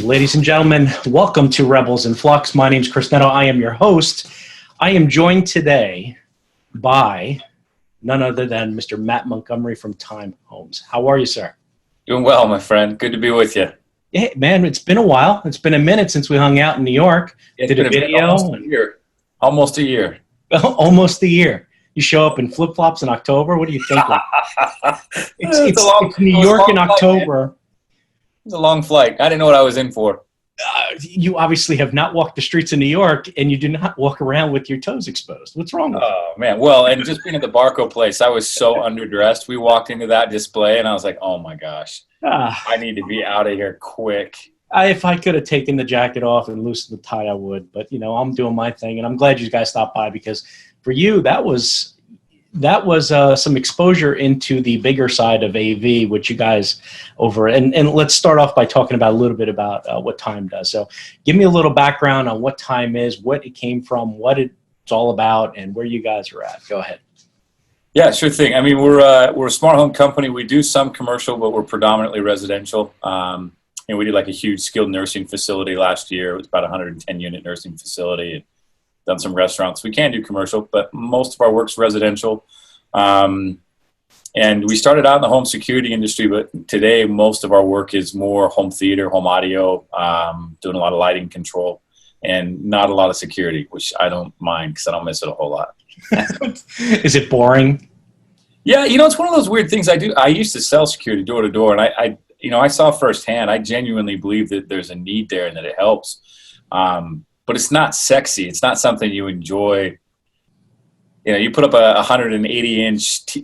Ladies and gentlemen, welcome to Rebels in Flux. My name is Chris Netto. I am your host. I am joined today by none other than Mr. Matt Montgomery from Time Homes. How are you, sir? Doing well, my friend. Good to be with you. Yeah, man, it's been a while. It's been a minute since we hung out in New York. It's been a video. Almost a year. Almost a year. Almost a year. You show up in flip-flops in October? What do you think? It's New York in October. Flight, it was a long flight. I didn't know what I was in for. You obviously have not walked the streets of New York, and you do not walk around with your toes exposed. What's wrong with you? Oh, man. Well, and just being at the Barco place, I was so underdressed. We walked into that display, and I was like, oh, my gosh. I need to be out of here quick. If I could have taken the jacket off and loosened the tie, I would. But, you know, I'm doing my thing, and I'm glad you guys stopped by because for you, that was some exposure into the bigger side of AV, which you guys over. And let's start off by talking about a little bit about what Time does. So give me a little background on what Time is, what it came from, what it's all about, and where you guys are at. Go ahead. Yeah, sure thing. I mean, we're a smart home company. We do some commercial, but we're predominantly residential. And we did like a huge skilled nursing facility last year. It was about a 110-unit nursing facility. And done some restaurants. We can do commercial, but most of our work's residential. And we started out in the home security industry, but today most of our work is more home theater, home audio, doing a lot of lighting control, and not a lot of security, which I don't mind because I don't miss it a whole lot. Is it boring? Yeah, you know, it's one of those weird things I do. I used to sell security door to door, and I saw firsthand. I genuinely believe that there's a need there and that it helps. But it's not sexy. It's not something you enjoy. You know, you put up a 180-inch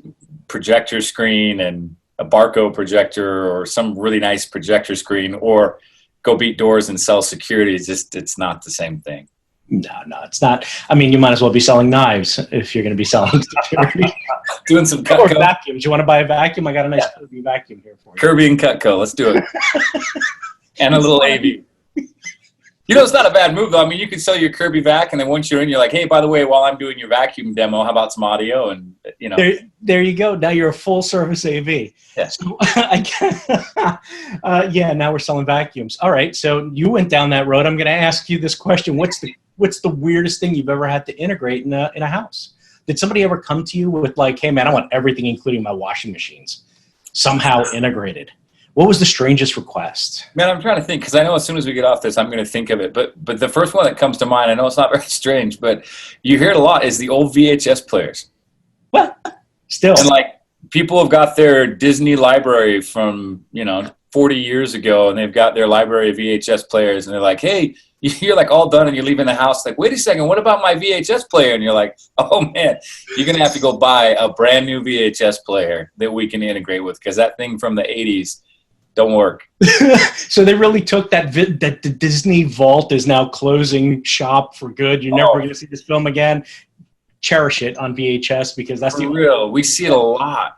projector screen and a Barco projector or some really nice projector screen, or go beat doors and sell security. It's not the same thing. No, it's not. I mean, you might as well be selling knives if you're going to be selling security. Doing some Cutco. Or vacuums. You want to buy a vacuum? I got a nice Kirby vacuum here for you. Kirby and Cutco. Let's do it. And a little AV. You know, it's not a bad move, though. I mean, you can sell your Kirby vac, and then once you're in, you're like, hey, by the way, while I'm doing your vacuum demo, how about some audio? And, you know. There you go. Now you're a full-service AV. Yeah. So, now we're selling vacuums. All right, so you went down that road. I'm going to ask you this question. What's the weirdest thing you've ever had to integrate in a house? Did somebody ever come to you with like, hey, man, I want everything, including my washing machines, somehow integrated? What was the strangest request? Man, I'm trying to think because I know as soon as we get off this, I'm going to think of it. But the first one that comes to mind, I know it's not very strange, but you hear it a lot, is the old VHS players. What? Still. And like people have got their Disney library from, 40 years ago, and they've got their library of VHS players, and they're like, hey, you're like all done and you're leaving the house. Like, wait a second, what about my VHS player? And you're like, oh man, you're going to have to go buy a brand new VHS player that we can integrate with because that thing from the 80s don't work. So they really took that the Disney vault is now closing shop for good. You're never going to see this film again. Cherish it on VHS because that's real. We see it a lot.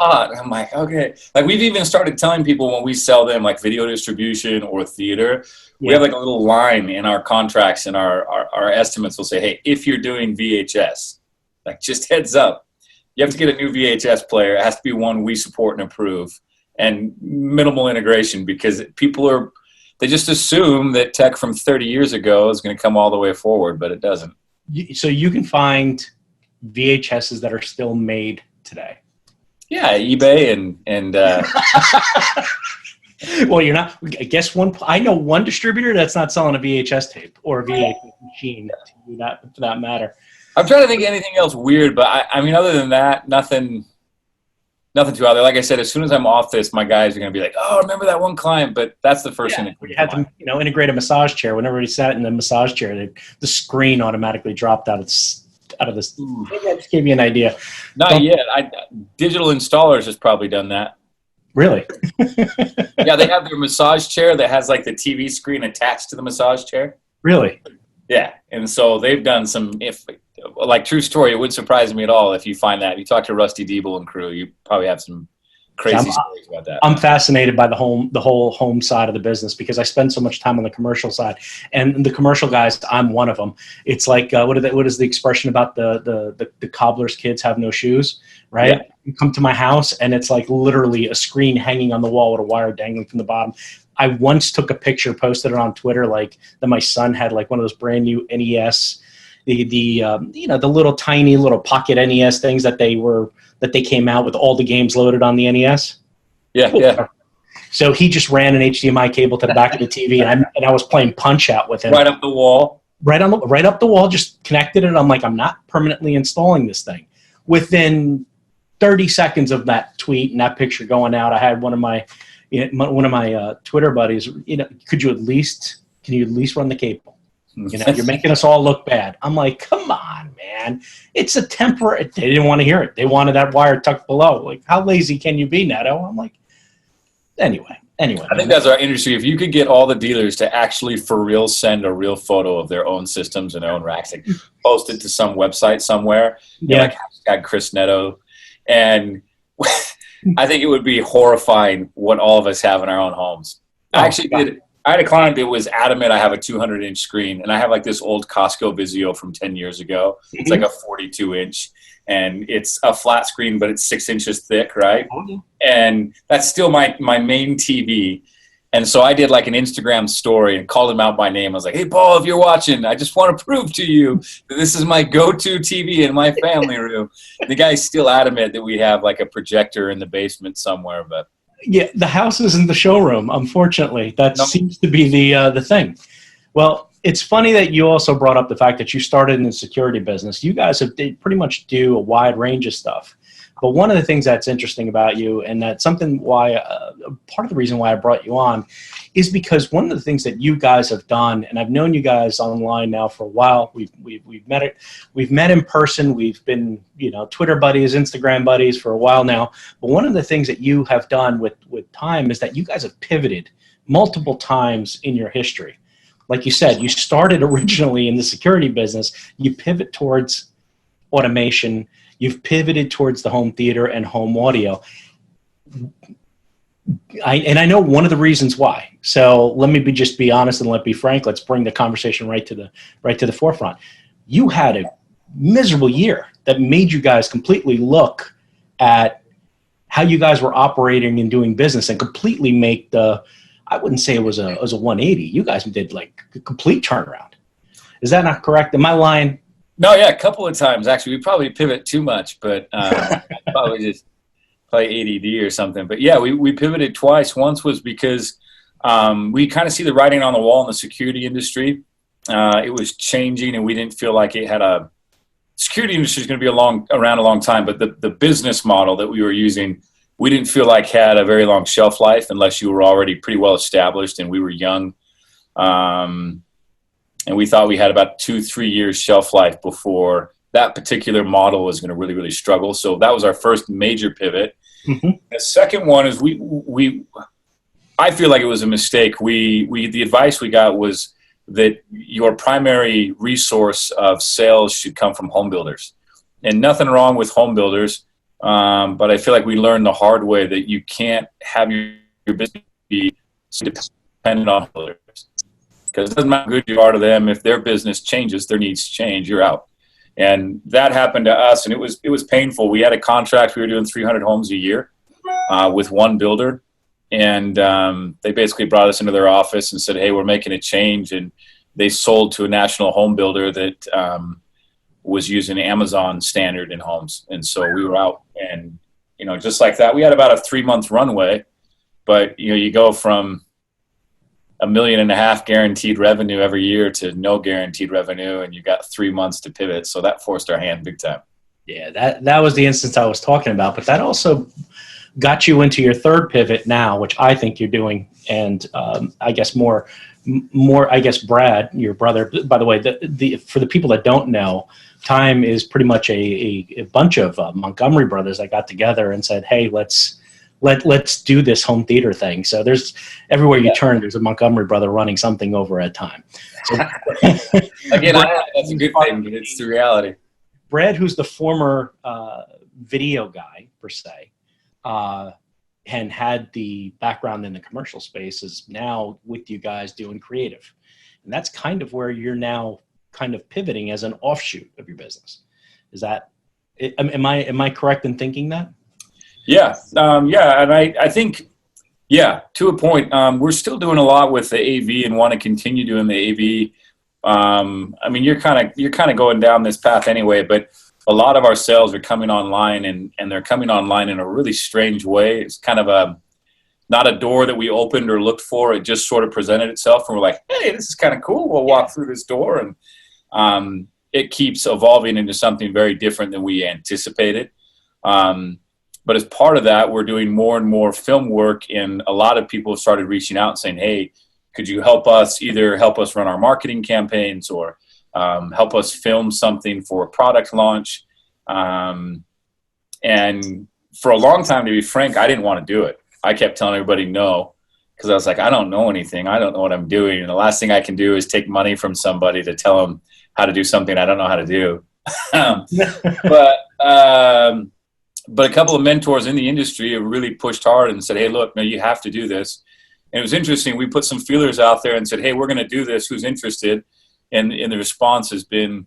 I'm like, okay. Like we've even started telling people when we sell them like video distribution or theater, we have like a little line in our contracts and our estimates will say, hey, if you're doing VHS, like just heads up. You have to get a new VHS player. It has to be one we support and approve, and minimal integration because they just assume that tech from 30 years ago is going to come all the way forward, but it doesn't. So you can find VHSs that are still made today. Yeah, eBay and well, you're not. I guess I know one distributor that's not selling a VHS tape or a VHS machine for that matter. I'm trying to think of anything else weird, but I mean, other than that, nothing too out there. Like I said, as soon as I'm off this, my guys are going to be like, oh, remember that one client? But that's the first thing that we had to, integrate a massage chair. Whenever he sat in the massage chair, the screen automatically dropped out of this. Maybe I just gave you an idea. Not yet. Digital Installers has probably done that. Really? Yeah, they have their massage chair that has like the TV screen attached to the massage chair. Really? Yeah, and so they've done some. Like true story, it wouldn't surprise me at all if you find that. If you talk to Rusty Diebel and crew, you probably have some crazy stories about that. I'm fascinated by the whole home side of the business because I spend so much time on the commercial side, and the commercial guys, I'm one of them. It's like what is the expression about the cobbler's kids have no shoes, right? Yeah. You come to my house and it's like literally a screen hanging on the wall with a wire dangling from the bottom. I once took a picture, posted it on Twitter, like that my son had like one of those brand new NES, the little tiny little pocket NES things that they came out with all the games loaded on the NES. Yeah, yeah. So he just ran an HDMI cable to the back of the TV, and I was playing Punch-Out with him. Right up the wall. Right up the wall, just connected it. I'm like, I'm not permanently installing this thing. Within 30 seconds of that tweet and that picture going out, I had one of my Twitter buddies, can you at least run the cable? You're making us all look bad. I'm like, come on, man. It's a temporary. They didn't want to hear it. They wanted that wire tucked below. Like, how lazy can you be, Neto? I'm like, anyway. I think that's our industry. If you could get all the dealers to actually for real send a real photo of their own systems and their own racks, like post it to some website somewhere, like hashtag Chris Neto, and I think it would be horrifying what all of us have in our own homes. I had a client that was adamant I have a 200-inch screen, and I have like this old Costco Vizio from 10 years ago. It's like a 42-inch, and it's a flat screen, but it's 6 inches thick, right? And that's still my main TV. And so I did like an Instagram story and called him out by name. I was like, hey, Paul, if you're watching, I just want to prove to you that this is my go-to TV in my family room. The guy's still adamant that we have like a projector in the basement somewhere, but yeah, the house isn't the showroom, unfortunately. That seems to be the thing. Well, it's funny that you also brought up the fact that you started in the security business. You guys they pretty much do a wide range of stuff. But one of the things that's interesting about you, and that's something why part of the reason why I brought you on, is because one of the things that you guys have done, and I've known you guys online now for a while. We've met in person. We've been Twitter buddies, Instagram buddies for a while now. But one of the things that you have done with time is that you guys have pivoted multiple times in your history. Like you said, you started originally in the security business. You pivot towards automation. You've pivoted towards the home theater and home audio. I know one of the reasons why. So let me just be honest and let's be frank. Let's bring the conversation right to the forefront. You had a miserable year that made you guys completely look at how you guys were operating and doing business and completely make I wouldn't say it was a 180. You guys did like a complete turnaround. Is that not correct? Am I lying? No, yeah, a couple of times actually. We probably pivot too much, but probably just play ADD or something. But yeah, we pivoted twice. Once was because we kind of see the writing on the wall in the security industry. It was changing, and we didn't feel like it had a security industry is going to be around a long time. But the business model that we were using, we didn't feel like had a very long shelf life unless you were already pretty well established, and we were young. And we thought we had about 2-3 years shelf life before that particular model was going to really, really struggle. So that was our first major pivot. The second one is I feel like it was a mistake. The advice we got was that your primary resource of sales should come from home builders. And nothing wrong with home builders, but I feel like we learned the hard way that you can't have your business be dependent on builders. Because it doesn't matter how good you are to them. If their business changes, their needs change, you're out. And that happened to us, and it was painful. We had a contract. We were doing 300 homes a year with one builder. And they basically brought us into their office and said, hey, we're making a change. And they sold to a national home builder that was using Amazon standard in homes. And so we were out. And, just like that, we had about a 3-month runway. But, you go from $1.5 million guaranteed revenue every year to no guaranteed revenue, and you got 3 months to pivot. So that forced our hand big time. Yeah, that was the instance I was talking about. But that also got you into your third pivot now, which I think you're doing. And I guess Brad, your brother, by the way, for the people that don't know, Time is pretty much a bunch of Montgomery brothers that got together and said, hey, let's do this home theater thing. So there's everywhere you turn, there's a Montgomery brother running something over at Time. So, again, that's a good thing, but it's the reality. Brad, who's the former video guy per se, and had the background in the commercial space, is now with you guys doing creative, and that's kind of where you're now kind of pivoting as an offshoot of your business. Is that? Am I correct in thinking that? Yeah. And I think, Yeah, to a point. We're still doing a lot with the AV and want to continue doing the AV. I mean, you're kind of going down this path anyway, but a lot of our sales are coming online, and they're coming online in a really strange way. It's kind of not a door that we opened or looked for. It just sort of presented itself, and we're like, hey, this is kind of cool. We'll walk through this door, and it keeps evolving into something very different than we anticipated. But as part of that, we're doing more and more film work, and a lot of people have started reaching out and saying, hey, could you help us run our marketing campaigns, or help us film something for a product launch? And for a long time, to be frank, I didn't want to do it. I kept telling everybody no, because I was like, I don't know anything. I don't know what I'm doing. And the last thing I can do is take money from somebody to tell them how to do something I don't know how to do. But a couple of mentors in the industry have really pushed hard and said, hey, look, no, you have to do this. And it was interesting. We put some feelers out there and said, hey, we're going to do this. Who's interested? And the response has been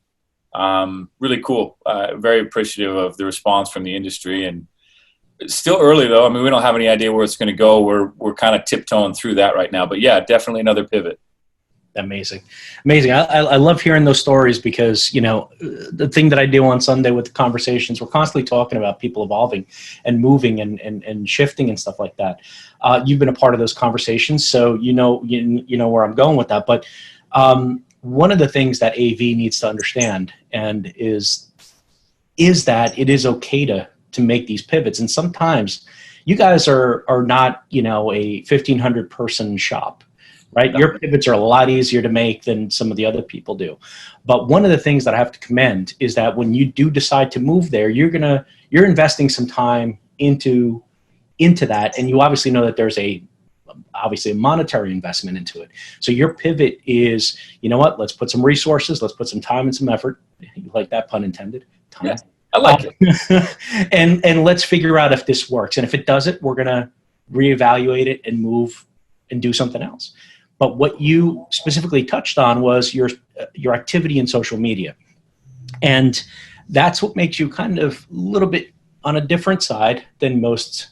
really cool. Very appreciative of the response from the industry. And it's still early, though. I mean, we don't have any idea where it's going to go. We're kind of tiptoeing through that right now. But, yeah, definitely another pivot. Amazing. I love hearing those stories because, the thing that I do on Sunday with the conversations, we're constantly talking about people evolving and moving and shifting and stuff like that. You've been a part of those conversations, so you know where I'm going with that. But one of the things that AV needs to understand and is that it is okay to make these pivots. And sometimes you guys are not, a 1,500 person shop. Right? Your pivots are a lot easier to make than some of the other people do. But one of the things that I have to commend is that when you do decide to move there, you're investing some time into that. And you obviously know that there's obviously a monetary investment into it. So your pivot is, you know what, let's put some resources, let's put some time and some effort. You like that pun intended? Time. Yeah, I like it. and let's figure out if this works. And if it doesn't, we're going to reevaluate it and move and do something else. But what you specifically touched on was your activity in social media. And that's what makes you kind of a little bit on a different side than most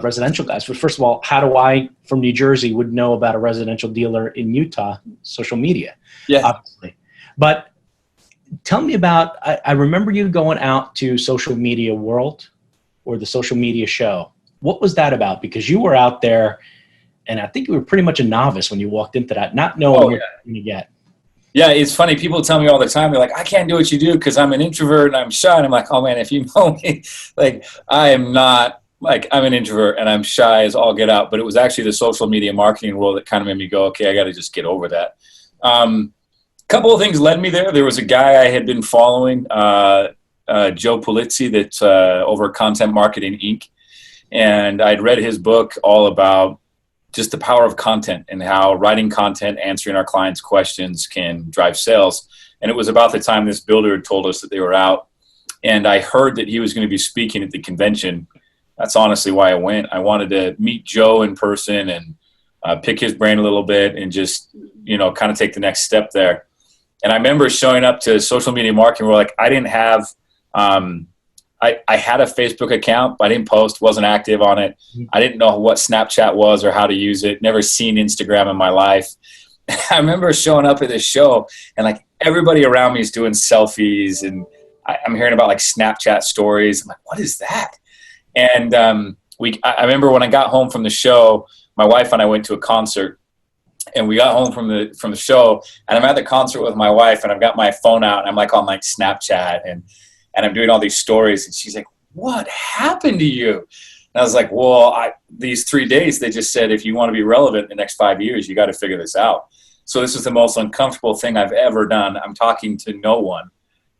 residential guys. But first of all, how do I, from New Jersey, would know about a residential dealer in Utah? Social media, yeah. Obviously. But tell me about, I remember you going out to Social Media World or the Social Media Show. What was that about? Because you were out there, and I think you were pretty much a novice when you walked into that, not knowing what you're going to get. Yeah, it's funny. People tell me all the time, they're like, I can't do what you do because I'm an introvert and I'm shy. And I'm like, oh, man, if you know me, like, I am not, like, I'm an introvert and I'm shy as all get out. But it was actually the social media marketing world that kind of made me go, okay, I got to just get over that. Couple of things led me there. There was a guy I had been following, Joe Pulizzi, that's over Content Marketing Inc. And I'd read his book all about just the power of content and how writing content, answering our clients' questions can drive sales. And it was about the time this builder had told us that they were out. And I heard that he was going to be speaking at the convention. That's honestly why I went. I wanted to meet Joe in person and pick his brain a little bit and just, kind of take the next step there. And I remember showing up to social media marketing where, like, I didn't have I had a Facebook account, but I didn't post, wasn't active on it. I didn't know what Snapchat was or how to use it. Never seen Instagram in my life. I remember showing up at this show and, like, everybody around me is doing selfies, and I'm hearing about, like, Snapchat stories. I'm like, what is that? And I remember when I got home from the show, my wife and I went to a concert, and we got home from the show, and I'm at the concert with my wife, and I've got my phone out, and I'm, like, on, like, Snapchat, and I'm doing all these stories, and she's like, what happened to you? And I was like, well, these 3 days, they just said, if you want to be relevant in the next 5 years, you got to figure this out. So this is the most uncomfortable thing I've ever done. I'm talking to no one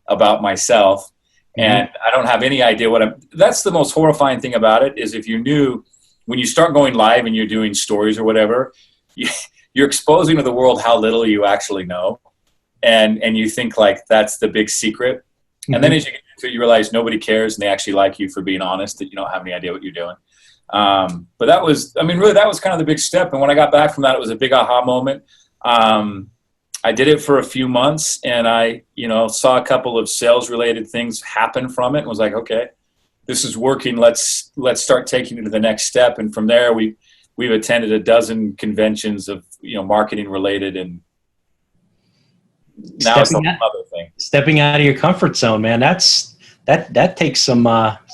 about myself, and I don't have any idea that's the most horrifying thing about it, is if you knew when you start going live and you're doing stories or whatever, you're exposing to the world how little you actually know. And you think, like, that's the big secret. And then as you get into it, you realize nobody cares, and they actually like you for being honest, that you don't have any idea what you're doing. But that was, really, that was kind of the big step. And when I got back from that, it was a big aha moment. I did it for a few months, and I, saw a couple of sales-related things happen from it, and was like, okay, this is working. Let's start taking it to the next step. And from there, we we've attended a dozen conventions of, marketing related, and now it's another thing. Stepping out of your comfort zone, man. That takes some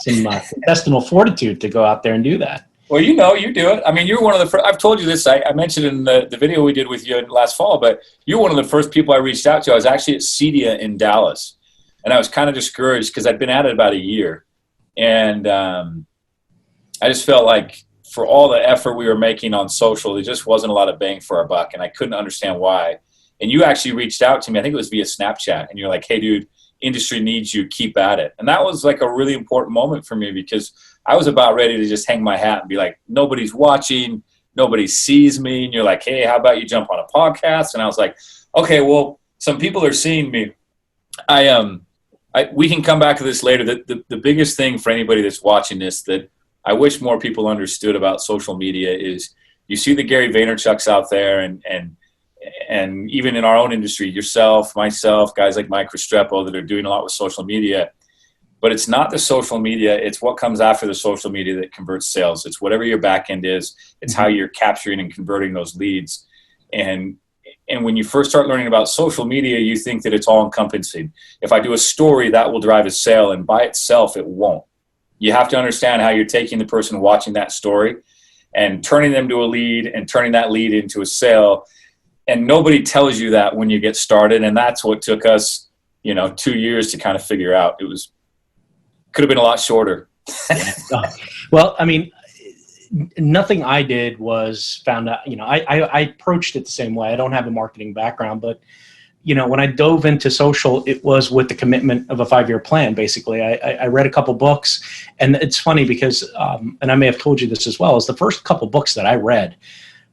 intestinal fortitude to go out there and do that. Well, you do it. I mean, you're one of the first. I've told you this. I mentioned in the video we did with you last fall, but you're one of the first people I reached out to. I was actually at CEDIA in Dallas, and I was kind of discouraged because I'd been at it about a year, and I just felt like for all the effort we were making on social, there just wasn't a lot of bang for our buck, and I couldn't understand why. And you actually reached out to me. I think it was via Snapchat, and you're like, "Hey, dude, industry needs you. Keep at it." And that was like a really important moment for me because I was about ready to just hang my hat and be like, nobody's watching, nobody sees me. And you're like, "Hey, how about you jump on a podcast?" And I was like, okay, well, some people are seeing me. We can come back to this later. The biggest thing for anybody that's watching this that I wish more people understood about social media is you see the Gary Vaynerchuks out there and even in our own industry, yourself, myself, guys like Mike Restrepo that are doing a lot with social media. But it's not the social media. It's what comes after the social media that converts sales. It's whatever your back end is. It's how you're capturing and converting those leads. And when you first start learning about social media, you think that it's all encompassing. If I do a story, that will drive a sale, and by itself, it won't. You have to understand how you're taking the person watching that story and turning them to a lead and turning that lead into a sale. And nobody tells you that when you get started. And that's what took us, 2 years to kind of figure out. Could have been a lot shorter. Well, I mean, nothing I did was found out, I approached it the same way. I don't have a marketing background, but, when I dove into social, it was with the commitment of a 5-year plan, basically. I read a couple books, and it's funny because, and I may have told you this as well, is the first couple books that I read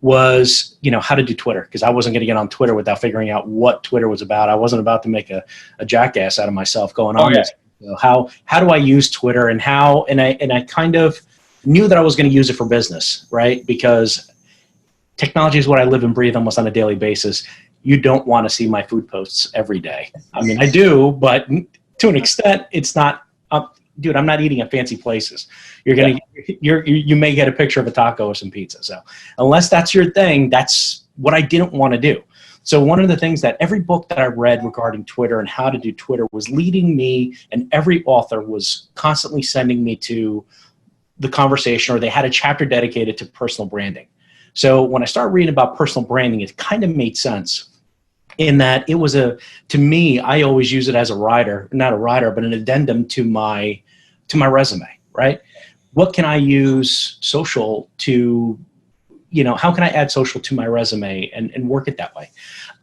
was, how to do Twitter, because I wasn't going to get on Twitter without figuring out what Twitter was about. I wasn't about to make a jackass out of myself going on this. How do I use Twitter and I kind of knew that I was going to use it for business, right? Because technology is what I live and breathe almost on a daily basis. You don't want to see my food posts every day. I mean, I do, but to an extent, it's not. Dude, I'm not eating at fancy places. You may get a picture of a taco or some pizza. So unless that's your thing, that's what I didn't want to do. So one of the things that every book that I read regarding Twitter and how to do Twitter was leading me, and every author was constantly sending me to the conversation, or they had a chapter dedicated to personal branding. So when I started reading about personal branding, it kind of made sense in that it was to me, I always use it as not a rider, but an addendum to my resume, right? What can I use social to, how can I add social to my resume and work it that way?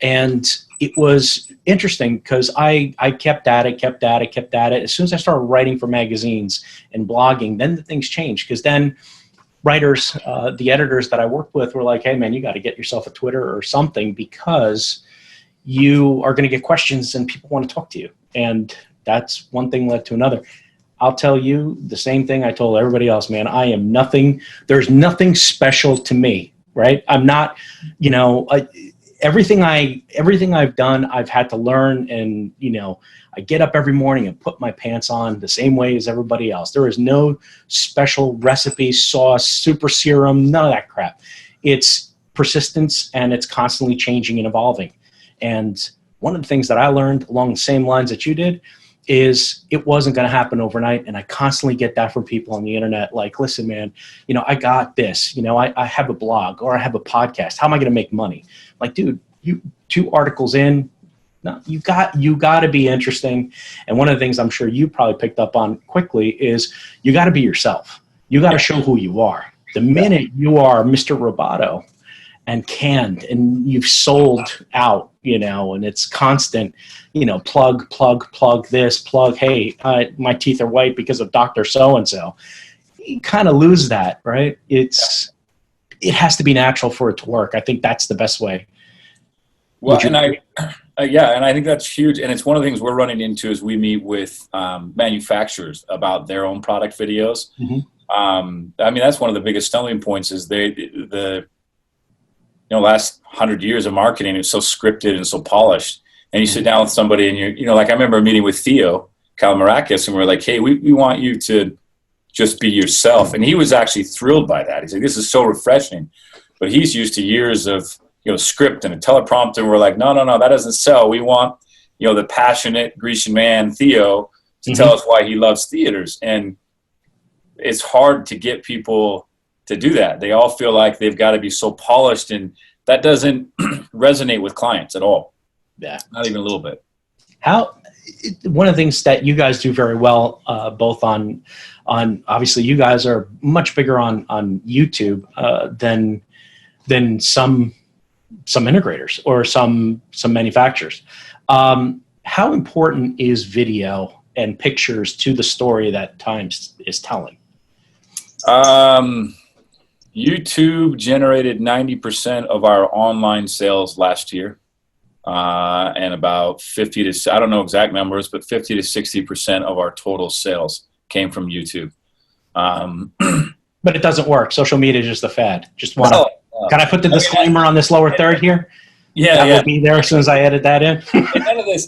And it was interesting because I kept at it. As soon as I started writing for magazines and blogging, then the things changed, because then writers, the editors that I worked with were like, "Hey man, you got to get yourself a Twitter or something, because you are going to get questions and people want to talk to you." And that's one thing led to another. I'll tell you the same thing I told everybody else, man. I am nothing. There's nothing special to me, right? I'm not, everything I've done, I've had to learn. And, I get up every morning and put my pants on the same way as everybody else. There is no special recipe, sauce, super serum, none of that crap. It's persistence, and it's constantly changing and evolving. And one of the things that I learned along the same lines that you did is it wasn't going to happen overnight. And I constantly get that from people on the internet. Like, "Listen, man, I got this, I have a blog or I have a podcast. How am I going to make money?" Like, dude, you 2 articles in, no, you got to be interesting. And one of the things I'm sure you probably picked up on quickly is you got to be yourself. You got to show who you are. The minute you are Mr. Roboto and canned and you've sold out, and it's constant, plug this, plug, hey, my teeth are white because of Dr. So-and-so. You kind of lose that, right? It has to be natural for it to work. I think that's the best way. Well, and I think that's huge. And it's one of the things we're running into as we meet with manufacturers about their own product videos. Mm-hmm. I mean, that's one of the biggest stumbling points is the last 100 years of marketing is so scripted and so polished. And you sit down with somebody and like I remember meeting with Theo Calamarakis, and we're like, "Hey, we want you to just be yourself. And he was actually thrilled by that. He's like, this is so refreshing. But he's used to years of, script and a teleprompter. And we're like, no, that doesn't sell. We want, the passionate Grecian man, Theo, to tell us why he loves theaters. And it's hard to get people to do that. They all feel like they've got to be so polished, and that doesn't resonate with clients at all. Yeah. Not even a little bit. One of the things that you guys do very well, both on obviously you guys are much bigger on YouTube than some integrators or some manufacturers. How important is video and pictures to the story that Times is telling? YouTube generated 90% of our online sales last year. And about 50 to, I don't know exact numbers, but 50 to 60% of our total sales came from YouTube. But it doesn't work. Social media is just a fad. Can I put the disclaimer on this lower third here? Yeah. That will be there as soon as I edit that in.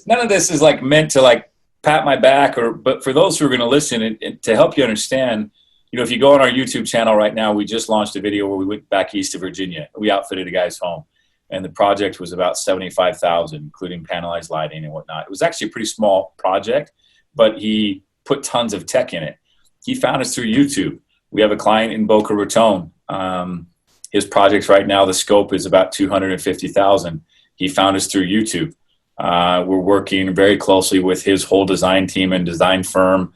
None of this is like meant to like pat my back, but for those who are going to listen and to help you understand, if you go on our YouTube channel right now, we just launched a video where we went back east to Virginia. We outfitted a guy's home. And the project was about $75,000, including panelized lighting and whatnot. It was actually a pretty small project, but he put tons of tech in it. He found us through YouTube. We have a client in Boca Raton. His projects right now, the scope is about $250,000. He found us through YouTube. We're working very closely with his whole design team and design firm.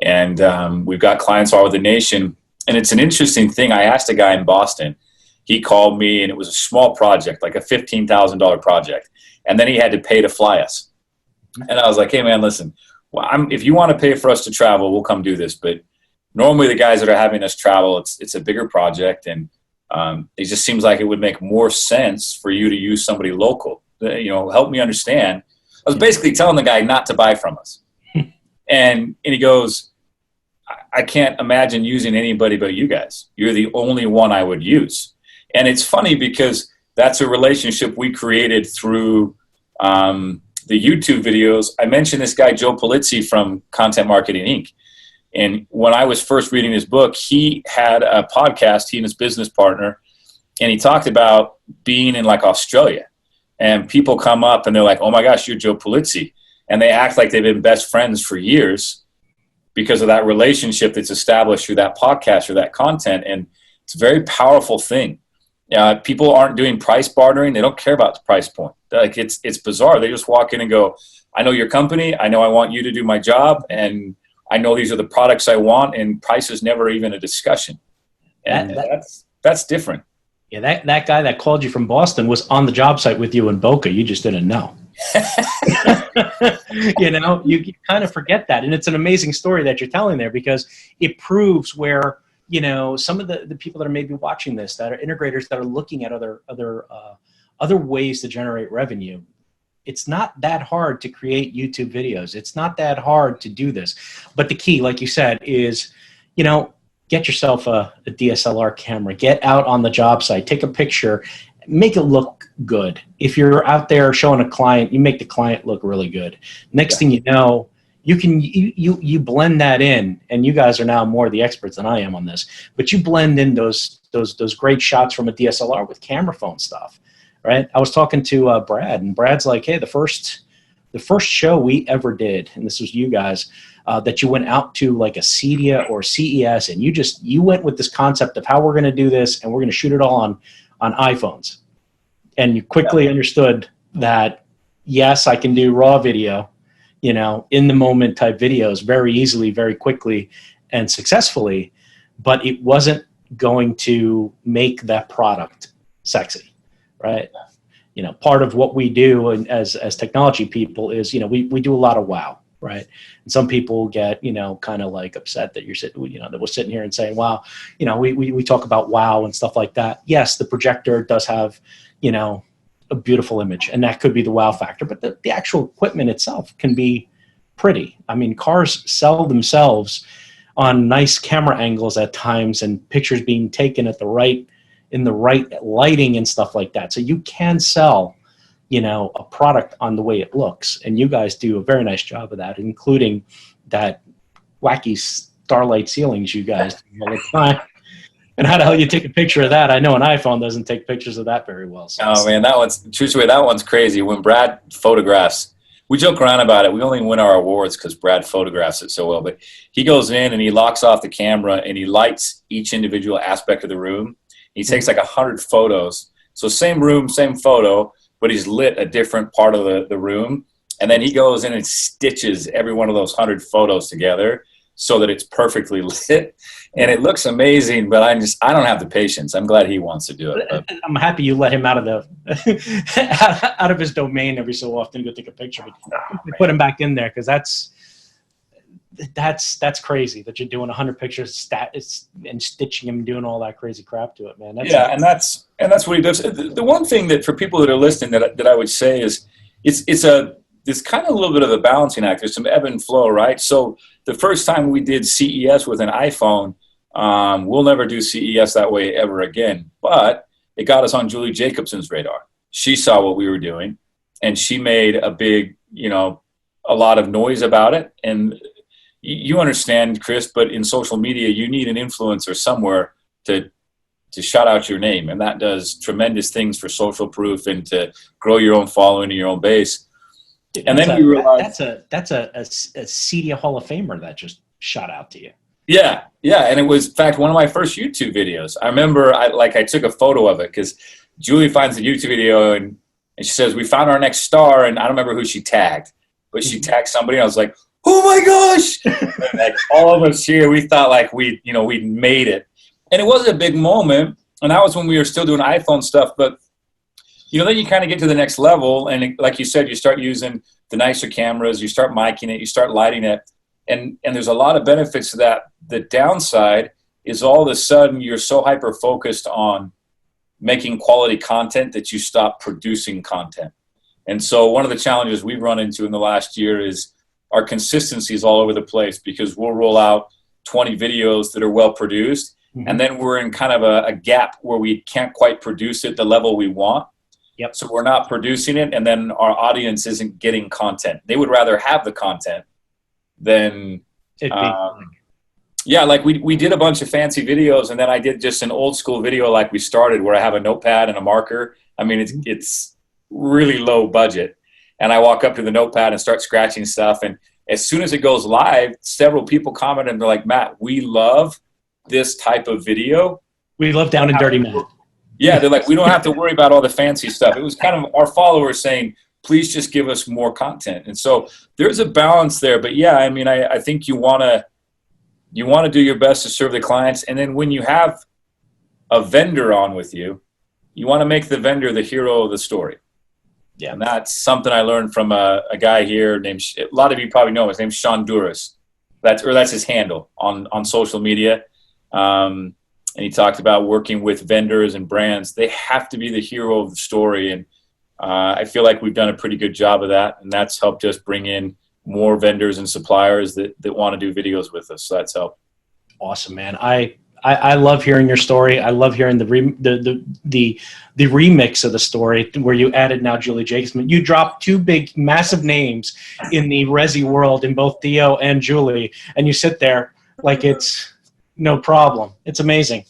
And we've got clients all over the nation. And it's an interesting thing. I asked a guy in Boston. He called me, and it was a small project, like a $15,000 project. And then he had to pay to fly us. And I was like, hey, man, listen, if you want to pay for us to travel, we'll come do this. But normally the guys that are having us travel, it's a bigger project. And it just seems like it would make more sense for you to use somebody local. Help me understand. I was basically telling the guy not to buy from us. And he goes, I can't imagine using anybody but you guys. You're the only one I would use. And it's funny because that's a relationship we created through the YouTube videos. I mentioned this guy, Joe Polizzi from Content Marketing Inc. And when I was first reading his book, he had a podcast, he and his business partner, and he talked about being in like Australia. And people come up and they're like, oh my gosh, you're Joe Polizzi. And they act like they've been best friends for years because of that relationship that's established through that podcast or that content. And it's a very powerful thing. People aren't doing price bartering. They don't care about the price point. Like it's bizarre. They just walk in and go, I know your company. I know I want you to do my job. And I know these are the products I want. And price is never even a discussion. And that's different. Yeah, that guy that called you from Boston was on the job site with you in Boca. You just didn't know. You kind of forget that. And it's an amazing story that you're telling there because it proves where, some of the people that are maybe watching this, that are integrators that are looking at other ways to generate revenue. It's not that hard to create YouTube videos. It's not that hard to do this. But the key, like you said, is, get yourself a DSLR camera, get out on the job site, take a picture, make it look good. If you're out there showing a client, you make the client look really good. Next thing you know, you blend that in, and you guys are now more the experts than I am on this, but you blend in those great shots from a DSLR with camera phone stuff, right? I was talking to Brad, and Brad's like, hey, the first show we ever did, and this was you guys, that you went out to like a CEDIA or CES, and you went with this concept of how we're going to do this, and we're going to shoot it all on iPhones. And you quickly understood that, yes, I can do raw video, in the moment type videos very easily, very quickly and successfully, but it wasn't going to make that product sexy, right? Part of what we do as technology people is, we do a lot of wow, right? And some people get, kind of like upset that you're sitting, that we're sitting here and saying, wow, we talk about wow and stuff like that. Yes, the projector does have, a beautiful image, and that could be the wow factor, but the actual equipment itself can be pretty. I mean, cars sell themselves on nice camera angles at times and pictures being taken in the right lighting and stuff like that. So you can sell, a product on the way it looks. And you guys do a very nice job of that, including that wacky starlight ceilings you guys do all the time. And how the hell you take a picture of that? I know an iPhone doesn't take pictures of that very well. So. Oh man, that one's crazy. When Brad photographs, we joke around about it. We only win our awards because Brad photographs it so well. But he goes in and he locks off the camera and he lights each individual aspect of the room. He takes like 100 photos. So same room, same photo, but he's lit a different part of the room. And then he goes in and stitches every one of those 100 photos together so that it's perfectly lit. And it looks amazing, but I don't have the patience. I'm glad he wants to do it. But. I'm happy you let him out of out of his domain every so often to go take a picture. But put him back in there because that's crazy that you're doing 100 pictures and stitching him and doing all that crazy crap to it, man. And that's what he does. The one thing that for people that are listening that I would say is it's kind of a little bit of a balancing act. There's some ebb and flow, right? So the first time we did CES with an iPhone, we'll never do CES that way ever again. But it got us on Julie Jacobson's radar. She saw what we were doing, and she made a big, a lot of noise about it. And you understand, Chris, but in social media, you need an influencer somewhere to shout out your name. And that does tremendous things for social proof and to grow your own following and your own base. Dude, and then we realized that's a CEDIA Hall of Famer that just shot out to you. Yeah, and it was, in fact, one of my first YouTube videos. I remember I took a photo of it because Julie finds the YouTube video and she says, we found our next star, and I don't remember who she tagged, but she tagged somebody, and I was like, oh my gosh! And like all of us here, we thought like we'd made it. And it was a big moment, and that was when we were still doing iPhone stuff, but then you kind of get to the next level, and like you said, you start using the nicer cameras, you start miking it, you start lighting it, and there's a lot of benefits to that. The downside is all of a sudden you're so hyper-focused on making quality content that you stop producing content. And so one of the challenges we've run into in the last year is our consistency is all over the place because we'll roll out 20 videos that are well-produced, and then we're in kind of a gap where we can't quite produce it the level we want. Yep. So we're not producing it, and then our audience isn't getting content. They would rather have the content than like we did a bunch of fancy videos, and then I did just an old school video like we started where I have a notepad and a marker. I mean, it's really low budget. And I walk up to the notepad and start scratching stuff. And as soon as it goes live, several people commented and they're like, Matt, we love this type of video. We love Down and Dirty Matt. Yeah, they're like, we don't have to worry about all the fancy stuff. It was kind of our followers saying, please just give us more content. And so there's a balance there. But yeah, I mean, I think you want to do your best to serve the clients. And then when you have a vendor on with you, you want to make the vendor the hero of the story. Yeah, and that's something I learned from a guy here named, a lot of you probably know him, his name's Sean Duras. That's his handle on social media. And he talked about working with vendors and brands. They have to be the hero of the story. And I feel like we've done a pretty good job of that. And that's helped us bring in more vendors and suppliers that want to do videos with us. So that's helped. Awesome, man. I love hearing your story. I love hearing the remix of the story where you added now Julie Jacobson. You dropped two big, massive names in the Resi world in both Theo and Julie, and you sit there like it's no problem. It's amazing.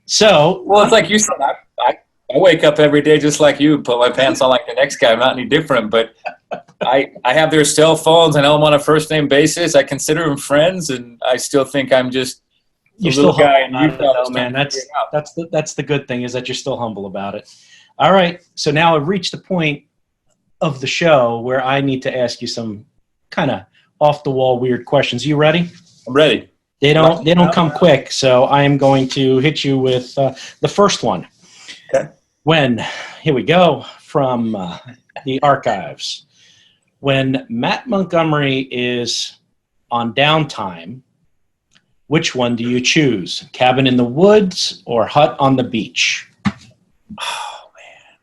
So, well, it's like you said. I wake up every day just like you, put my pants on like the next guy. I'm not any different, but I have their cell phones. I know them on a first name basis. I consider them friends, and I still think I'm just. You're still humble about it, though, man. That's the good thing is that you're still humble about it. All right, so now I've reached the point of the show where I need to ask you some kind of off the wall weird questions. You ready? I'm ready. They don't come quick, so I am going to hit you with the first one. Okay. Here we go from the archives. When Matt Montgomery is on downtime, which one do you choose? Cabin in the woods or hut on the beach? Oh, man.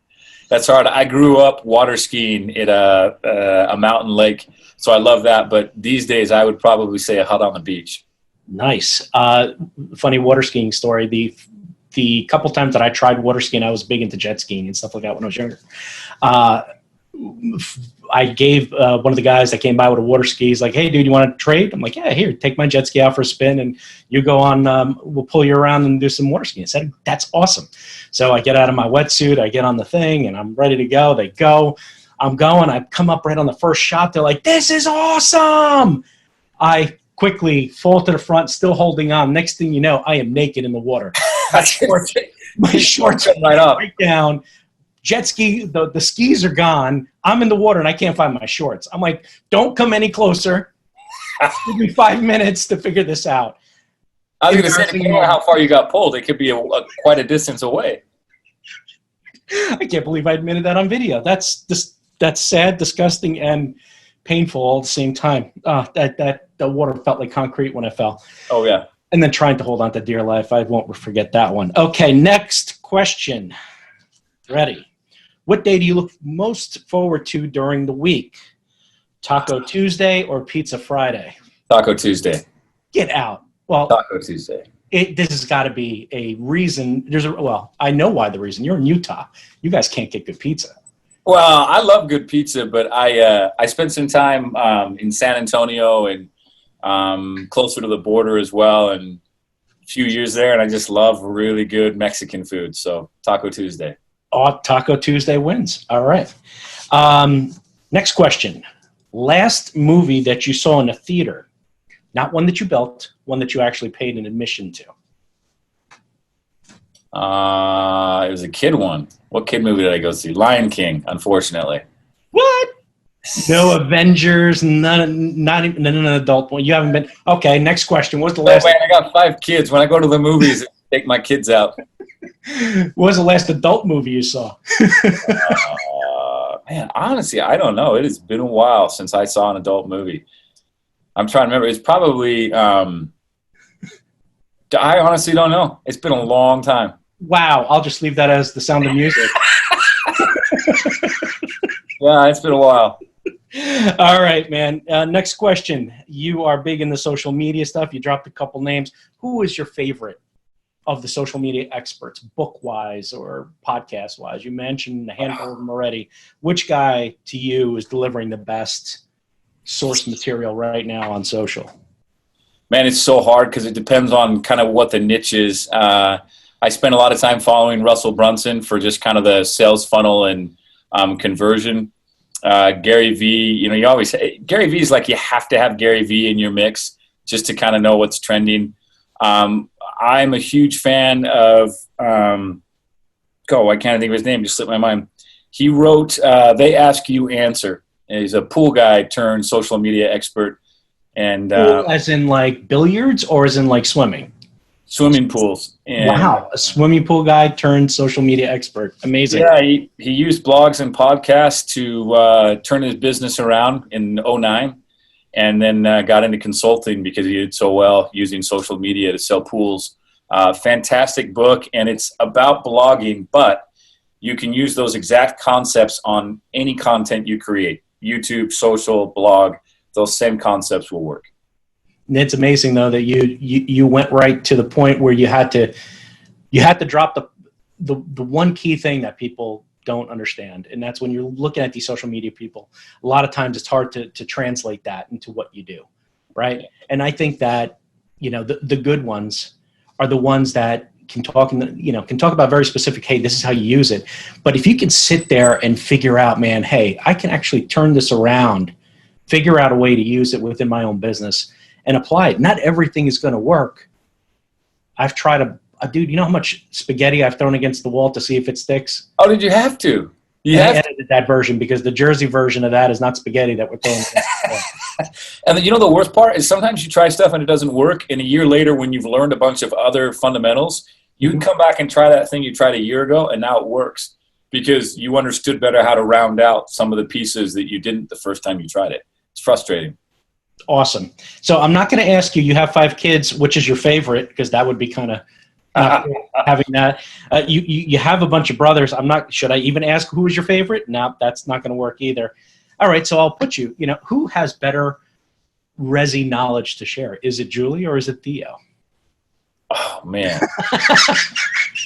That's hard. I grew up water skiing at a mountain lake, so I love that. But these days, I would probably say a hut on the beach. Nice. Funny water skiing story. The couple times that I tried water skiing, I was big into jet skiing and stuff like that when I was younger. I gave one of the guys that came by with a water ski, he's like, hey, dude, you want to trade? I'm like, yeah, here, take my jet ski out for a spin, and you go on, we'll pull you around and do some water skiing. I said, that's awesome. So I get out of my wetsuit, I get on the thing, and I'm ready to go. They go. I'm going. I come up right on the first shot. They're like, this is awesome. I quickly fall to the front, still holding on. Next thing you know, I am naked in the water. My shorts right down. Jet ski, the skis are gone. I'm in the water and I can't find my shorts. I'm like, don't come any closer. Give me 5 minutes to figure this out. I was going to say, depending on how far you got pulled, it could be quite a distance away. I can't believe I admitted that on video. That's sad, disgusting, and painful all at the same time. The water felt like concrete when I fell. Oh, yeah. And then trying to hold on to dear life. I won't forget that one. Okay, next question. Ready. What day do you look most forward to during the week? Taco Tuesday or Pizza Friday? Taco Tuesday. Get out. Well, Taco Tuesday. This has got to be a reason. I know why the reason. You're in Utah. You guys can't get good pizza. Well, I love good pizza, but I spent some time in San Antonio and closer to the border as well, and a few years there, and I just love really good Mexican food. So Taco Tuesday. Oh, Taco Tuesday wins. All right. Next question. Last movie that you saw in a theater, not one that you built, one that you actually paid an admission to. It was a kid one. What kid movie did I go see? Lion King, unfortunately. What? No Avengers, not even an adult one. You haven't been. Okay, next question. What's the last? Man, I got 5 kids. When I go to the movies, I take my kids out. What was the last adult movie you saw? Man, honestly, I don't know. It has been a while since I saw an adult movie. I'm trying to remember. It's probably. I honestly don't know. It's been a long time. Wow, I'll just leave that as the sound of music. Yeah, it's been a while. All right, man. Next question. You are big in the social media stuff. You dropped a couple names. Who is your favorite of the social media experts, book-wise or podcast-wise? You mentioned a handful of them already. Which guy to you is delivering the best source material right now on social? Man, it's so hard because it depends on kind of what the niche is. I spend a lot of time following Russell Brunson for just kind of the sales funnel and conversion. Gary Vee, you always Gary Vee is like you have to have Gary Vee in your mix just to kind of know what's trending. I'm a huge fan of I can't think of his name, just slipped my mind. He wrote They Ask You Answer. He's a pool guy turned social media expert. And as in like billiards or as in like swimming? Swimming pools. And wow, a swimming pool guy turned social media expert. Amazing. Yeah, he used blogs and podcasts to turn his business around in 2009, and then got into consulting because he did so well using social media to sell pools. Fantastic book, and it's about blogging, but you can use those exact concepts on any content you create. YouTube, social, blog, those same concepts will work. It's amazing though that you went right to the point where you had to drop the one key thing that people don't understand, and that's when you're looking at these social media people. A lot of times it's hard to translate that into what you do, right? And I think that the good ones are the ones that can talk about very specific. Hey, this is how you use it. But if you can sit there and figure out, man, hey, I can actually turn this around, figure out a way to use it within my own business and apply it. Not everything is going to work. I've tried dude, you know how much spaghetti I've thrown against the wall to see if it sticks? Oh, did you have to? I edited that version because the Jersey version of that is not spaghetti that we're throwing against the wall. And the worst part is sometimes you try stuff and it doesn't work, and a year later when you've learned a bunch of other fundamentals, you can come back and try that thing you tried a year ago, and now it works because you understood better how to round out some of the pieces that you didn't the first time you tried it. It's frustrating. Awesome. So I'm not going to ask you have 5 kids, which is your favorite, because that would be kind of having that. You have a bunch of brothers. Should I even ask who is your favorite? No, that's not going to work either. All right. So I'll put you, who has better resi knowledge to share? Is it Julie or is it Theo? Oh man.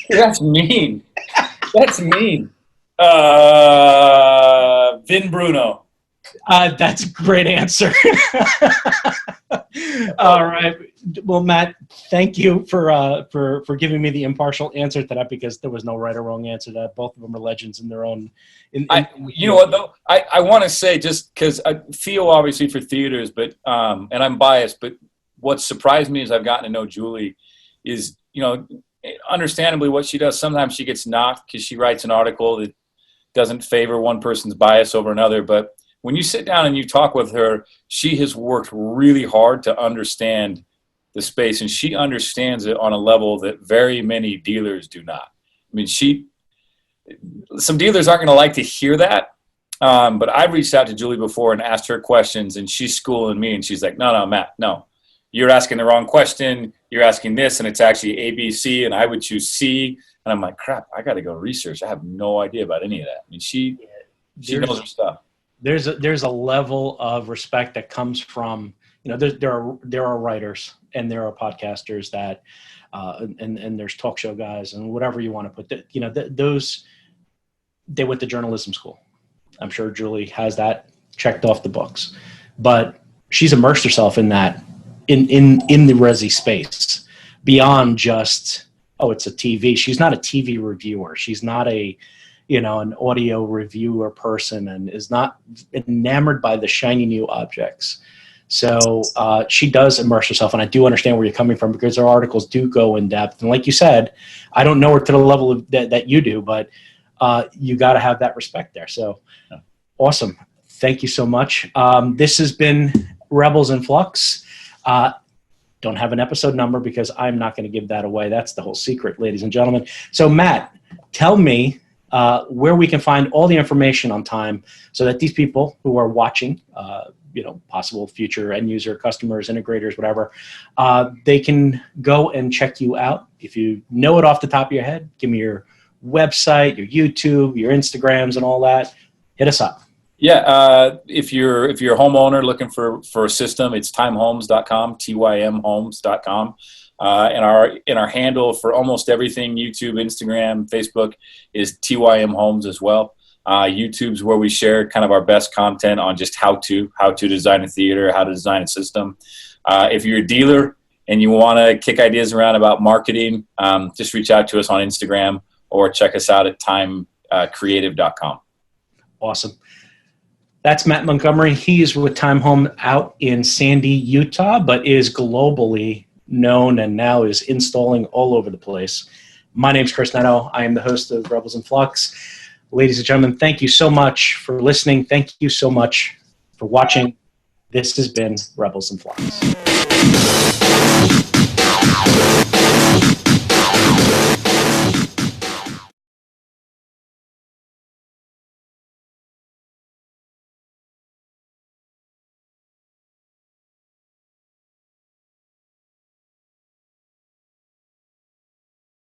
That's mean. That's mean. Vin Bruno. That's a great answer. All right. Well, Matt, thank you for giving me the impartial answer to that, because there was no right or wrong answer to that. Both of them are legends in their own. You know what though? I want to say, just because I feel obviously for theaters, but and I'm biased, but what surprised me as I've gotten to know Julie is, understandably what she does. Sometimes she gets knocked because she writes an article that doesn't favor one person's bias over another. But when you sit down and you talk with her, she has worked really hard to understand the space, and she understands it on a level that very many dealers do not. I mean, some dealers aren't going to like to hear that, but I've reached out to Julie before and asked her questions, and she's schooling me, and she's like, no, Matt, no. You're asking the wrong question. You're asking this, and it's actually A, B, C, and I would choose C. And I'm like, crap, I got to go research. I have no idea about any of that. I mean, she knows her stuff. There's a level of respect that comes from, there are writers and there are podcasters that, and there's talk show guys and whatever you want to put, those, they went to journalism school. I'm sure Julie has that checked off the books, but she's immersed herself in that. In the resi space, beyond just, it's a TV. She's not a TV reviewer. She's not an audio reviewer person, and is not enamored by the shiny new objects. So she does immerse herself, and I do understand where you're coming from, because her articles do go in depth. And like you said, I don't know her to the level of that you do, but you got to have that respect there. So awesome. Thank you so much. This has been Rebels in Flux. Don't have an episode number because I'm not going to give that away. That's the whole secret, ladies and gentlemen. So Matt, tell me where we can find all the information on Time, so that these people who are watching, possible future end user, customers, integrators, whatever, they can go and check you out. If you know it off the top of your head, give me your website, your YouTube, your Instagrams, and all that. Hit us up. Yeah, if you're a homeowner looking for a system, it's timehomes.com, TYMhomes.com. And our handle for almost everything, YouTube, Instagram, Facebook, is TYM Homes as well. YouTube's where we share kind of our best content on just how to design a theater, how to design a system. If you're a dealer and you want to kick ideas around about marketing, just reach out to us on Instagram or check us out at timecreative.com. Awesome. That's Matt Montgomery. He is with Time Home out in Sandy, Utah, but is globally known and now is installing all over the place. My name's Chris Netto. I am the host of Rebels in Flux. Ladies and gentlemen, thank you so much for listening. Thank you so much for watching. This has been Rebels in Flux.